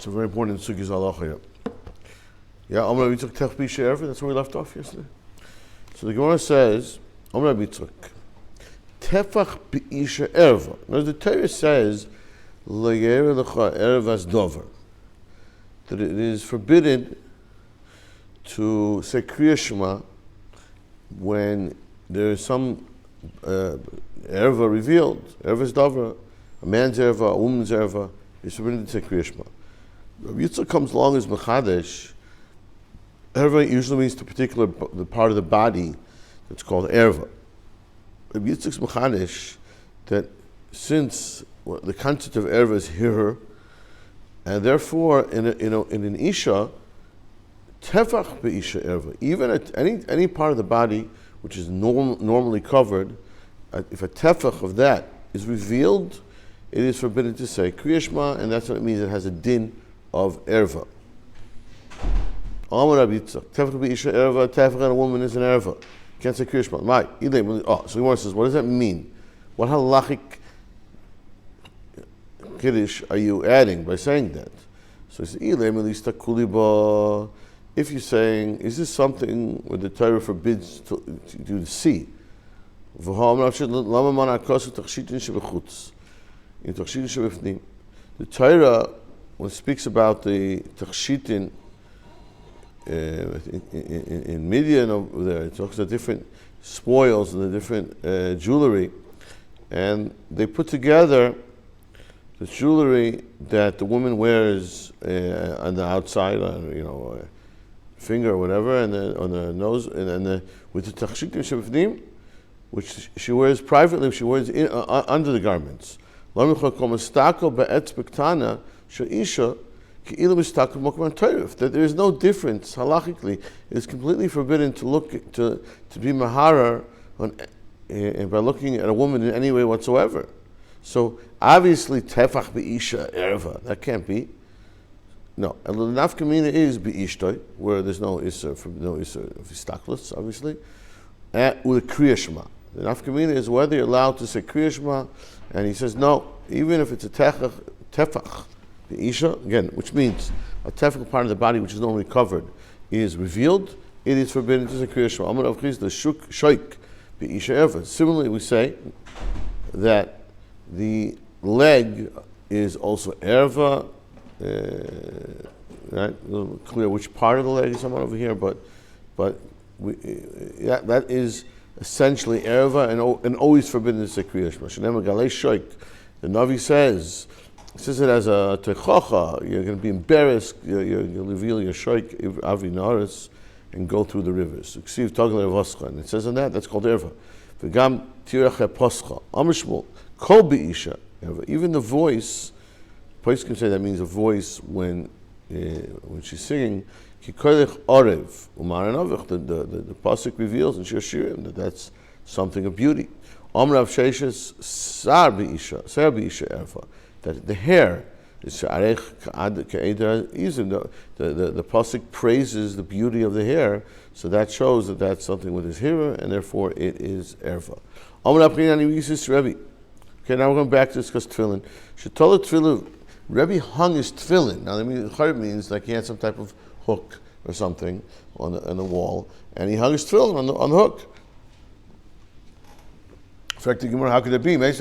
It's a very important sugis halacha. Yeah, Amr Yitzchak Tef B'Isha Erva. That's where we left off yesterday. So the Gemara says, Amr Yitzchak Tefach B'Isha Erva. Now the Torah says, L'yer Lecha Ervas Dover, that it is forbidden to say Kriya Shema when there is some erva revealed. Erva's Dover, a man's erva, a woman's erva, is forbidden to say Kriya Shema. Rav Yitzchak comes along as Mechadesh. Erva usually means the part of the body that's called erva. Rav Yitzchak's Mechadesh that since the concept of erva is here, and therefore in an isha, tefach be'isha erva, even at any part of the body which is normally covered, if a tefach of that is revealed, it is forbidden to say Kriya Shema, and that's what it means. It has a din of erva. Amar Rabbi Yitzchak, tefach be'isha erva, tefach and a woman is an erva. Can't say Kriya Shema. So the Gemara says, what does that mean? What halachic kiddush are you adding by saying that? So he says, if you're saying, is this something where the Torah forbids you to see? The Torah, when it speaks about the tachshitin in Midian over there, it talks about different spoils and the different jewelry, and they put together the jewelry that the woman wears on the outside, finger or whatever, and on the nose, and then with the tachshitim shebifnim, which she wears privately, she wears under the garments. That there is no difference halachically. It is completely forbidden to look to be maharar by looking at a woman in any way whatsoever. So obviously tefach be'isha erva, that can't be. No, and the nafkamina is be'ishtoi, where there's no isser of istaklis, obviously, with kriya shema. The nafkamina is whether you're allowed to say kriya shema, and he says no, even if it's a tefach be'isha, again, which means a tefach part of the body which is normally covered is revealed, it is forbidden to say kriya shema. Amar Rav Chiz, the shoik be'isha erva. Similarly, we say that the leg is also erva. Right, a little clear which part of the leg is someone over here, but that is essentially erva and always forbidden to say kriya shema. The Navi says it as a techocha. You're going to be embarrassed. You'll reveal your shoik avi naris and go through the rivers. And it says on that's called erva. V'gam tirach poscha amar Shmuel kol be'isha erva. Even the voice. Place can say that means a voice when she's singing. The pasuk reveals in shiur that's something of beauty. That the hair is the pasuk praises the beauty of the hair, so that shows that that's something with his hearer, and therefore it is erva. Okay, now we're going back to discuss tefillin. Rebbe hung his tefillin. Now, it means like he had some type of hook or something on the wall, and he hung his tefillin on the hook. In fact, the Gemara, how could it be? It's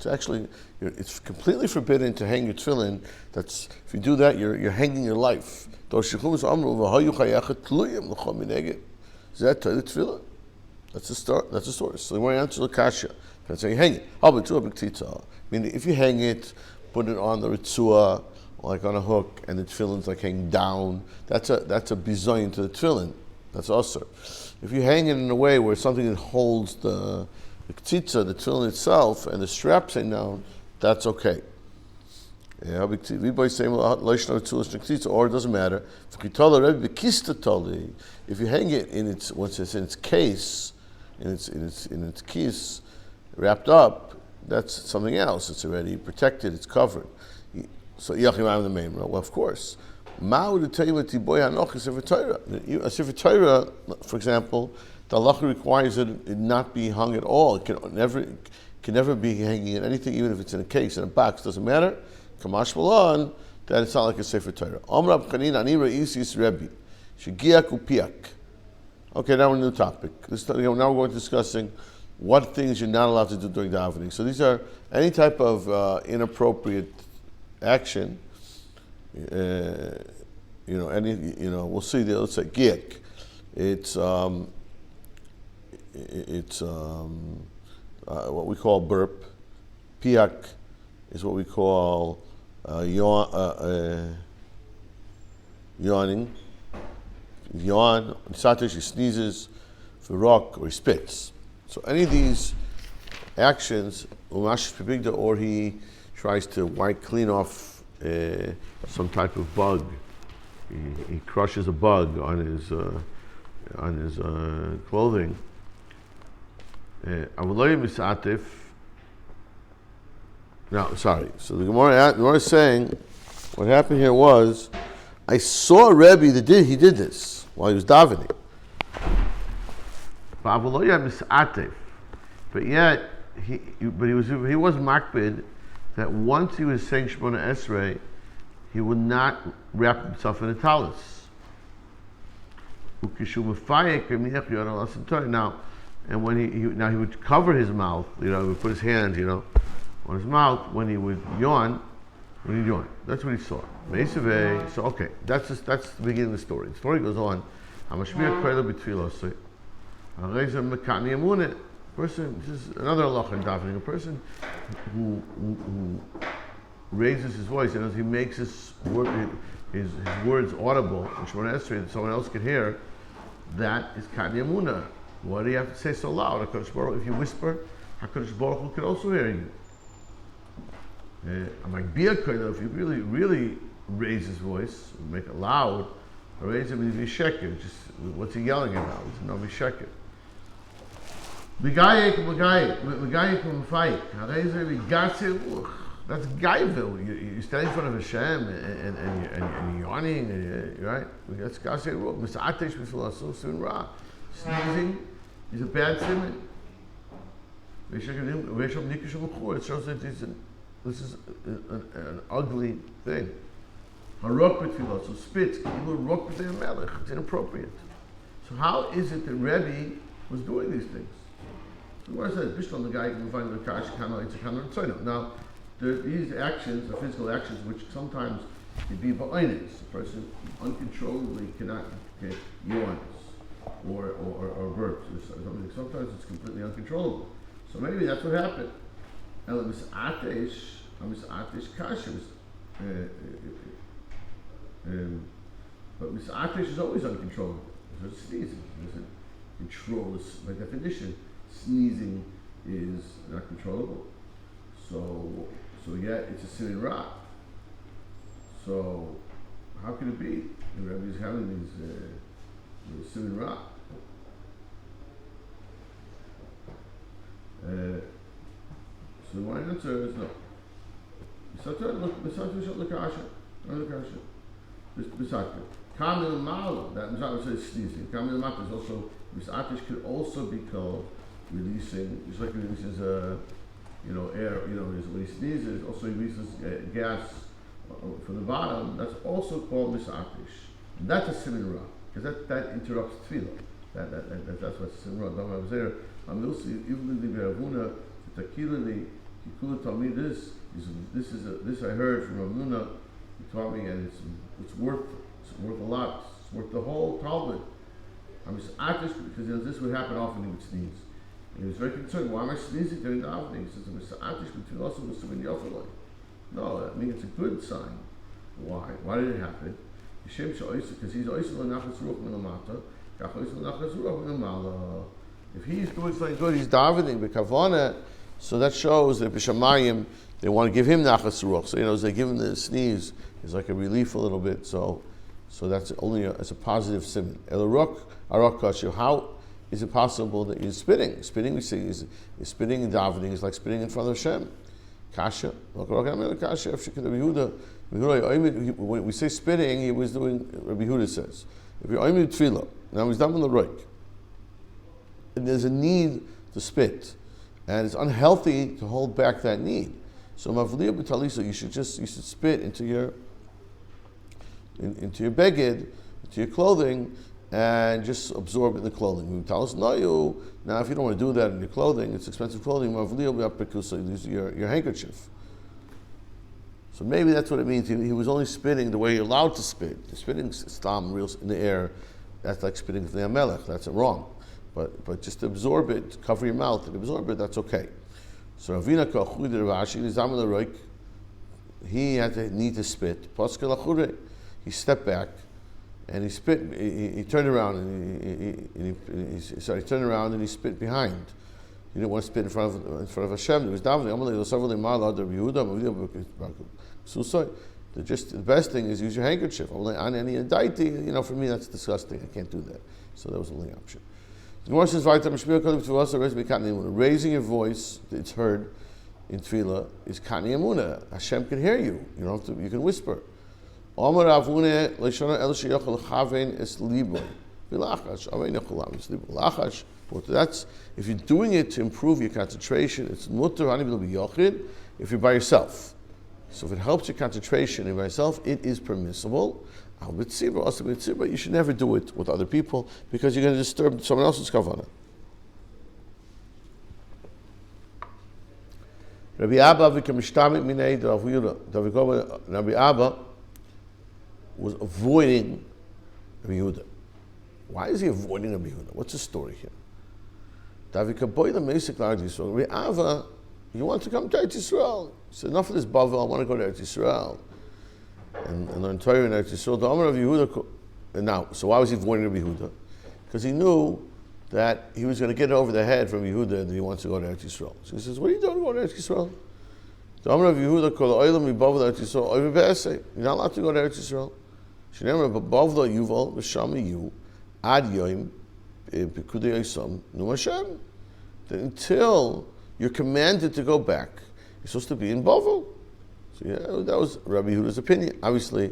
actually, it's completely forbidden to hang your tefillin. That's, if you do that, you're hanging your life. Is that tefillin? That's the source. So the Gemara answers the kasha. That's how you hang it. I mean, if you hang it, put it on the ritzua, like on a hook, and the tefillin's like hanging down, that's a bizoyin to the tefillin. That's also. If you hang it in a way where something that holds the ktitza, the tefillin itself, and the straps hang down, that's okay. Yeah, or it doesn't matter. If you hang it once it's in its case, in its case, wrapped up, that's something else. It's already protected. It's covered. So well, of course. A Sefer Torah, for example, the halacha requires that it not be hung at all. It can never be hanging in anything, even if it's in a case, in a box. Doesn't matter. Kamash Malon, that it's not like a Sefer Torah. Omra B'chanin Ani Re'isis Rebbe, Shegiak Upiak. Okay, now we're in the topic. Now we're going to discussing what things you're not allowed to do during davening. So these are any type of inappropriate action. We'll see. Let's say giak. It's what we call burp. Piak is what we call yawning. Yawn. Satish, he sneezes. Virok, or he spits. So any of these actions, or he tries to clean off some type of bug. He crushes a bug on his clothing. No, sorry. So the Gemara is saying, what happened here was, I saw a Rebbe that he did this while he was davening. But yet, he was makbid that once he was saying Shemona Esrei, he would not wrap himself in a talis. Now, and when he would cover his mouth, he would put his hand, on his mouth when he would yawn. That's what he saw. So okay, that's the beginning of the story. The story goes on. Person, this is another halacha in davening. A person who raises his voice, and as he makes his words audible in Shemona Esrei that someone else can hear, that is Katan Yamuna. Why do you have to say so loud? HaKadosh Baruch, if you whisper, HaKadosh Baruch Hu can also hear you. If you really raise his voice, make it loud, raise him in Visheket, just what's he yelling about? It's no Visheket. That's Gaivil. You stand in front of Hashem and you're yawning, right? That's Gasei Ruch. Misatesh b'filaso sin ra. Sneezing is a bad simon. It shows that this is an ugly thing. Harok b'filaso spits. It's inappropriate. So how is it that Rebbe was doing these things? The Gemara says, "Bishlam the guy can find the kash kana it's a kana tzayno." Now, these actions are physical actions which sometimes can be ba'aynis. A person uncontrollably cannot yawns or burps or something. Sometimes it's completely uncontrollable. So maybe that's what happened. El misatesh kasha. But misatesh is always uncontrollable. There's sneezing. There's control by definition. Sneezing is not controllable. So yet it's a sin ra. So how can it be? The Rebbe is having these sin ra. So my answer is no. Kamil Malo, that Misatish says sneezing. Kamil Malo is also, Misatish could also be called releasing, just like he releases air, when he sneezes, also he releases gas from the bottom. That's also called Misatish. That's a simin ra, because that interrupts tefillah. That's what's simin ra. I was there. Even the Beravuna, Takilani, Kikula told me this I heard from Ravuna. He taught me, and it's worth a lot. It's worth the whole Talmud. I'm Misatish because this would happen often. He would sneeze. He was very concerned. Why am I sneezing during the davening? He says, no, I mean it's a good sign. Why? Why did it happen? Because he's if he's doing something good, he's davening b'kavana, so that shows that b'shamayim they want to give him nachas ruach. So as they give him the sneeze, it's like a relief a little bit. So that's only as a positive simon. Elarok arak kashu. How is it possible that you're spitting? Spitting, we see, is spitting and davening is like spitting in front of Hashem. Kasha. When we say spitting, he was doing, Rabbi Yehuda says, if you're oimid tefillah, now he's done on the roik, and there's a need to spit, and it's unhealthy to hold back that need. So mavliya b'talisa, you should spit into your beged, into your clothing, and just absorb it in the clothing. Now, if you don't want to do that in your clothing, it's expensive clothing. Mavliya b'apikusa, use your handkerchief. So maybe that's what it means. He was only spitting the way you're allowed to spit. Spitting stam real in the air, that's like spitting the amelech. That's wrong. But just absorb it, cover your mouth and absorb it. That's okay. So Ravina kachud Ravashi nizam l'roik. He had to need to spit. He stepped back and he spit. He turned around and he turned around and he spit behind. He didn't want to spit in front of Hashem. He was davening. The best thing is use your handkerchief. On any inditing, for me that's disgusting. I can't do that. So that was the only option. The Gemara says, raising your voice, it's heard in tefillah, is kani emuna. Hashem can hear you. You don't have to. You can whisper. That's if you're doing it to improve your concentration. It's mutter yochid if you're by yourself. So if it helps your concentration in by yourself, it is permissible. But you should never do it with other people because you're going to disturb someone else's kavanah. Rabbi Abba was avoiding Rabbi Yehuda. Why is he avoiding Rabbi Yehuda? What's the story here? Rabbi Abba, you want to come to Eretz Yisrael? He said, enough of this Bavel, I want to go to Eretz Yisrael. And learn Torah in Eretz Yisrael. The Amar of Yehuda. Now, so why was he avoiding Rabbi Yehuda? Because he knew that he was going to get over the head from Yehuda that he wants to go to Eretz Yisrael. So he says, "What are you doing to go to Eretz Yisrael?" The Amar of Yehuda called Oilam Mibavel Eretz Yisrael. Oiv Be'aseh. You're not allowed to go to Eretz Yisrael. Shenemar B'Bavla Yuval V'Shami Yu Ad Yoim Pekudei Yisam Nu Hashem. Until you're commanded to go back, you're supposed to be in Bavel. So yeah, that was Rabbi Yehuda's opinion. Obviously,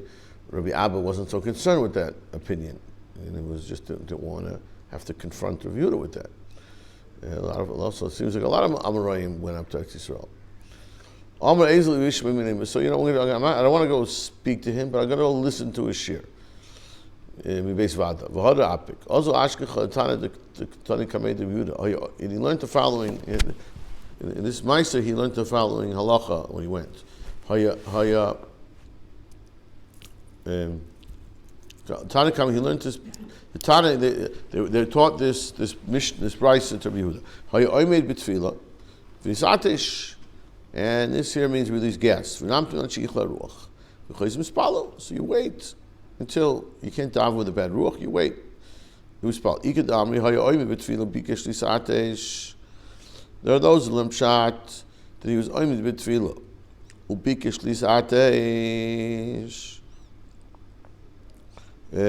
Rabbi Abba wasn't so concerned with that opinion, and it was just didn't want to have to confront Rabbi Yehuda with that. Also, it seems like a lot of Amoraim went up to Eretz Yisrael. So I don't want to go speak to him, but I'm going to go listen to his shiur. And he learned the following. In this Meiser, he learned the following halacha when he went. Tanakam, he learned this. The Tana, they taught this brayso to Rabbi Yehuda. And this here means release gas. So you wait until you can't daven with a bad ruach. You wait. There are those limshat that he was oimid b'tefillah. Ubikesh lisatesh. He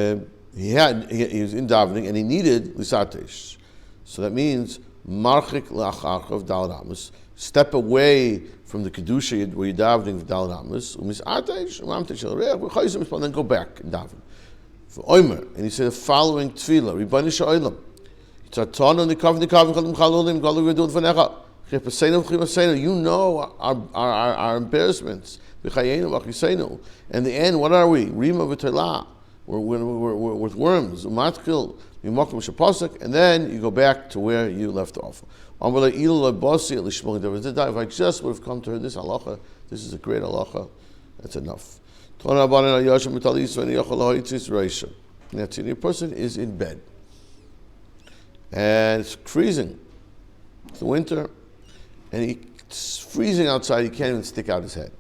was in davening and he needed lisatesh. So that means marchik la'acharchav daled amos. Step away from the kedusha where you're davening with daled amos. Umisatesh umamtesh el reach v'chayzim and then go back and daven. For oimer, and he said the following tefillah: Ribbani sha'olam. You know our embarrassments. And the end, what are we? Rima v'telah. We're with worms. And then you go back to where you left off. If I just would have come to her this halacha, this is a great halacha, that's enough. That a person is in bed. And it's freezing. It's the winter. And it's freezing outside, he can't even stick out his head.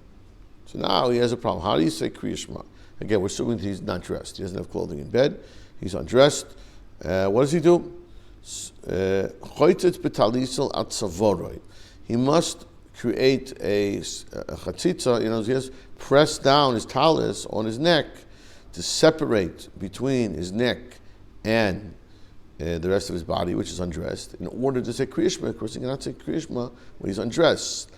So now he has a problem. How do you say Kriya Shema? Again, we're assuming he's not dressed. He doesn't have clothing in bed. He's undressed. What does he do? He must create a chatzitza, he has pressed down his talis on his neck to separate between his neck and the rest of his body, which is undressed, in order to say Kriya Shema. Of course, he cannot say Kriya Shema when he's undressed.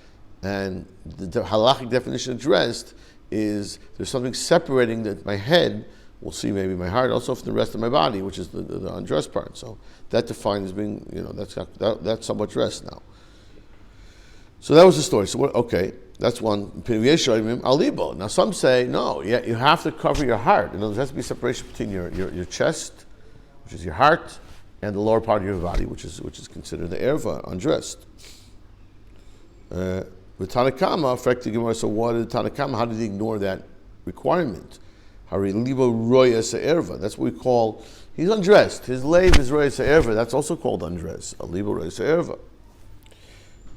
And the halachic definition of dressed is there's something separating that my head will see, maybe my heart, also from the rest of my body, which is the undressed part. So that defined as being, that's somewhat dressed now. So that was the story. So okay, that's one. Now some say no. Yeah, you have to cover your heart. There has to be separation between your chest, which is your heart, and the lower part of your body, which is considered the erva, undressed. With Tanakama, affecting Gemara. So what did Tanakama? How did he ignore that requirement? Hari libo roya se'erva. That's what we call. He's undressed. His lave is roya se'erva. That's also called undress. A libo roya se'erva.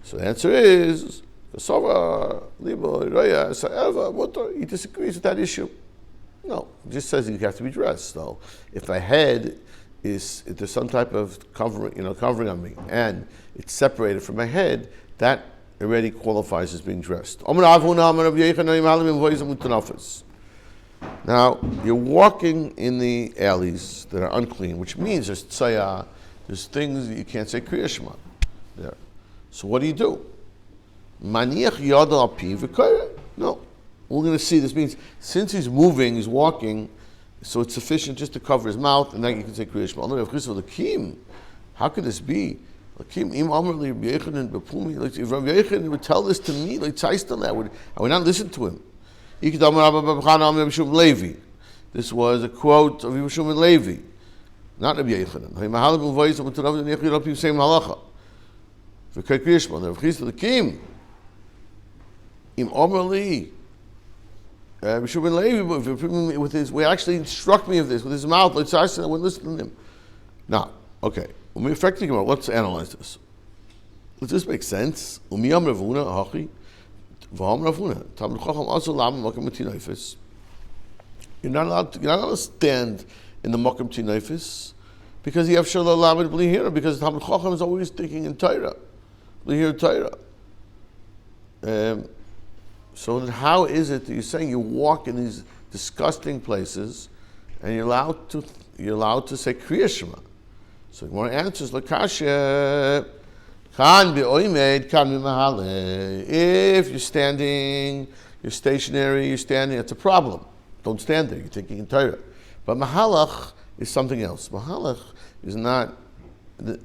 So the answer is kasava libo roya se'erva mutar. He disagrees with that issue. No, he just says you have to be dressed. So if my head if there's some type of covering on me, and it's separated from my head, that already qualifies as being dressed. Now, you're walking in the alleys that are unclean, which means there's tzaya, there's things that you can't say Kriya Shema there. So what do? No. We're going to see, this means since he's moving, he's walking, so it's sufficient just to cover his mouth, and then you can say Kriya Shema. How could this be? If Rabbi Yochanan would tell this to me, I would not listen to him. This was a quote of Rabbi Shimon Levi, not Rabbi Yochanan. Rabbi Shimon Levi, with his, we actually instruct me of this with his mouth. I wouldn't listen to him. Now, okay. Let's analyze this. Does this make sense? You're not allowed to stand in the Makom Tinefis because you have Shalom Lamed Blihira, because Talmud Chacham is always thinking in Torah. Blihir Torah. So then how is it that you're saying you walk in these disgusting places and you're allowed to say Kriya Shema? So one answers Lakasha. If you're standing, you're stationary, that's a problem. Don't stand there, you're thinking in Torah. But Mahalach is something else. Mahalach is not, I'll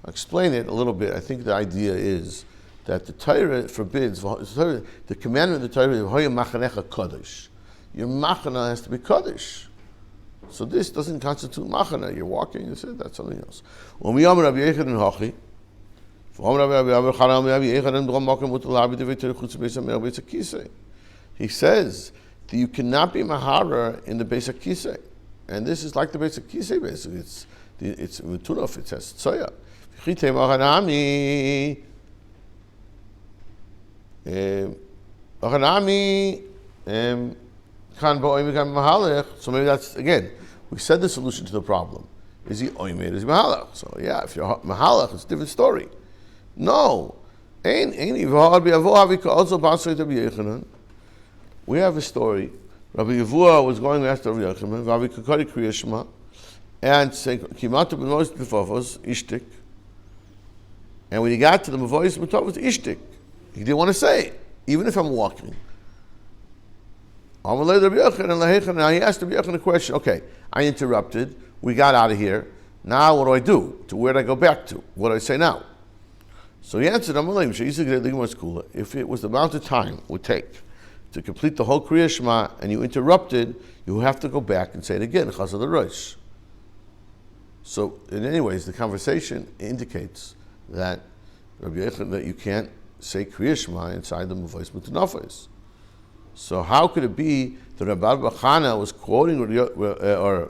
explain it a little bit. I think the idea is that the Torah forbids, the commandment of the Torah is Hoya Machanecha Kodesh. Your Machana has to be Kodesh. So this doesn't constitute Machana. You're walking, that's something else. When we Rabbi Yochanan Hachi, he says that you cannot be Mahara in the Beis HaKisei. And this is like the Beis HaKisei basically. It's Tunaf, it says Tzoya. So maybe that's, again, we said the solution to the problem. Is he Oimed, is he Mahalach? So yeah, if you're Mahalach, it's a different story. No. We have a story. Rabbi Yavua was going after Rabbi Yochanan, Rabbi Kakari Kriya Shema, and saying, Kimatu b'nois b'fofos, ishtik. And when he got to the Mavois B'fofos, ishtik. He didn't want to say it, even if I'm walking. He asked Rabbi Yochanan a question. Okay, I interrupted. We got out of here. Now what do? To where do I go back to? What do I say now? So he answered, if it was the amount of time it would take to complete the whole Kriya Shema and you interrupted, you have to go back and say it again, Chazal the Rosh. So in any ways, the conversation indicates that Rabbi Yochanan, that you can't say Kriya Shema inside the Mavos Mutanafos. So how could it be that Rabbi Bachana was quoting, that Rav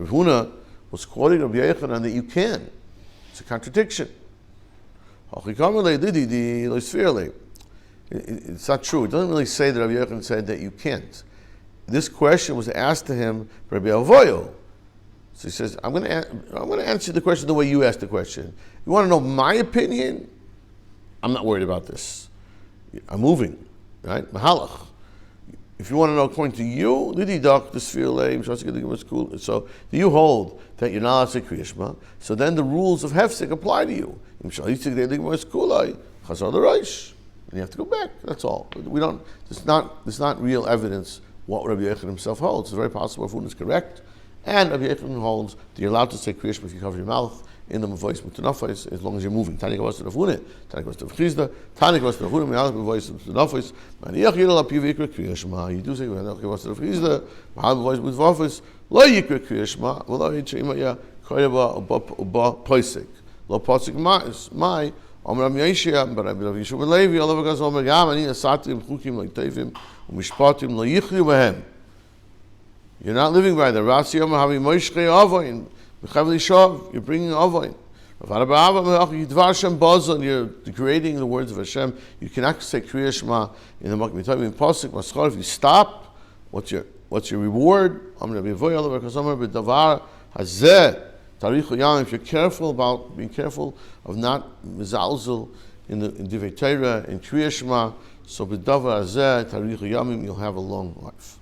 Huna was quoting Rabbi Yochanan that you can? It's a contradiction. It's not true. It doesn't really say that Rabbi Yochanan said that you can't. This question was asked to him by Rabbi Avoyo. So he says, I'm going to answer the question the way you asked the question. You want to know my opinion? I'm not worried about this. I'm moving, right? Mahalach. If you want to know according to you, so do you hold that you're not allowed to say Kriya Shema? So then the rules of Hefsek apply to you. And you have to go back. That's all. There's not real evidence what Rabbi Yochanan himself holds. It's very possible if one is correct. And Rabbi Yochanan holds that you're allowed to say Kriya Shema if you cover your mouth in the voice mutanafis as long as you're moving. Tani kavas to the fune, tani kavas to the chizda, tani kavas to the fune, mehal voice mutanafis. Maniach yidal al piv yikra kriya shema. You do say mehal kavas to the chizda, mehal voice mutanafis. Lo yikra kriya shema. V'lo yitzayim ya koyeva uba poisik. Lo posik mai. Omer Am Yeshia, but Rabbi Yishuv ben Levi, all of us Omer Gam, ani asatim chukim like tevim umishpatim lo yichyu behem. You're not living by the Rasi Omer Havi Moishchei Avoin. You're bringing Avoin. You're degrading the words of Hashem. You cannot say Kriya Shema in the Makmi Tovim in Pasuk Maschor. If you stop, what's your reward? If you're careful about being careful of not mizalzel in Divrei Torah in Kriya Shema, so b'davar hazeh tarichu yamim, you'll have a long life.